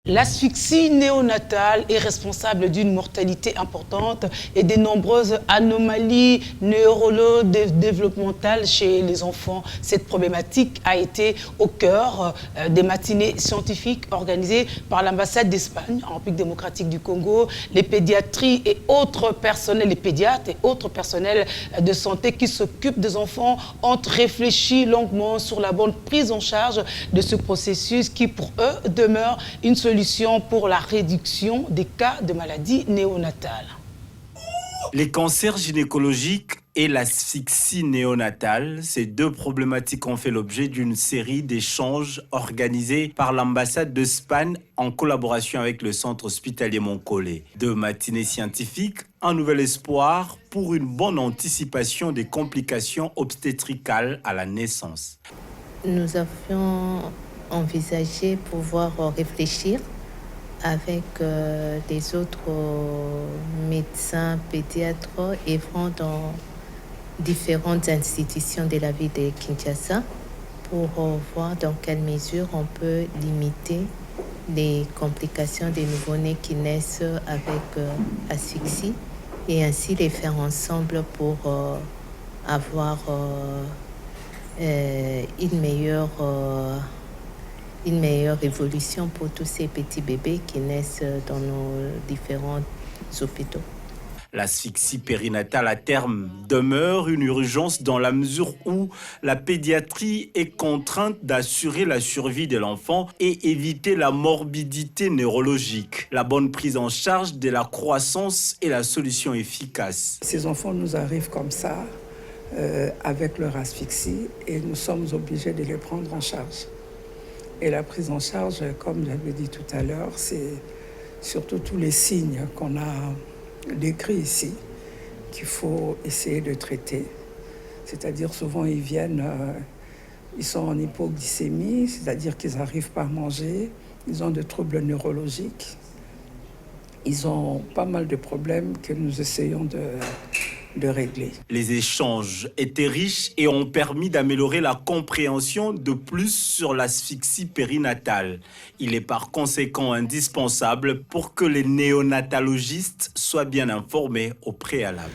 L'asphyxie néonatale est responsable d'une mortalité importante et de nombreuses anomalies neurodéveloppementales chez les enfants. Cette problématique a été au cœur des matinées scientifiques organisées par l'ambassade d'Espagne en République démocratique du Congo. Les pédiatries et autres personnels, les pédiatres et autres personnels de santé qui s'occupent des enfants ont réfléchi longuement sur la bonne prise en charge de ce processus qui pour eux demeure une solution pour la réduction des cas de maladies néonatales. Les cancers gynécologiques et l'asphyxie néonatale, ces deux problématiques ont fait l'objet d'une série d'échanges organisés par l'ambassade d'Espagne en collaboration avec le centre hospitalier Moncolé. Deux matinées scientifiques, un nouvel espoir pour une bonne anticipation des complications obstétricales à la naissance. Nous avions envisagé pouvoir réfléchir avec les autres médecins pédiatres œuvrant dans différentes institutions de la ville de Kinshasa pour voir dans quelle mesure on peut limiter les complications des nouveau-nés qui naissent avec asphyxie et ainsi les faire ensemble pour avoir une meilleure évolution pour tous ces petits bébés qui naissent dans nos différents hôpitaux. L'asphyxie périnatale à terme demeure une urgence dans la mesure où la pédiatrie est contrainte d'assurer la survie de l'enfant et éviter la morbidité neurologique. La bonne prise en charge de la croissance est la solution efficace. Ces enfants nous arrivent comme ça, avec leur asphyxie, et nous sommes obligés de les prendre en charge. Et la prise en charge, comme j'avais dit tout à l'heure, c'est surtout tous les signes qu'on a décrits ici qu'il faut essayer de traiter. C'est-à-dire souvent ils viennent, ils sont en hypoglycémie, c'est-à-dire qu'ils n'arrivent pas à manger, ils ont des troubles neurologiques, ils ont pas mal de problèmes que nous essayons de régler. Les échanges étaient riches et ont permis d'améliorer la compréhension de plus sur l'asphyxie périnatale. Il est par conséquent indispensable pour que les néonatologistes soient bien informés au préalable.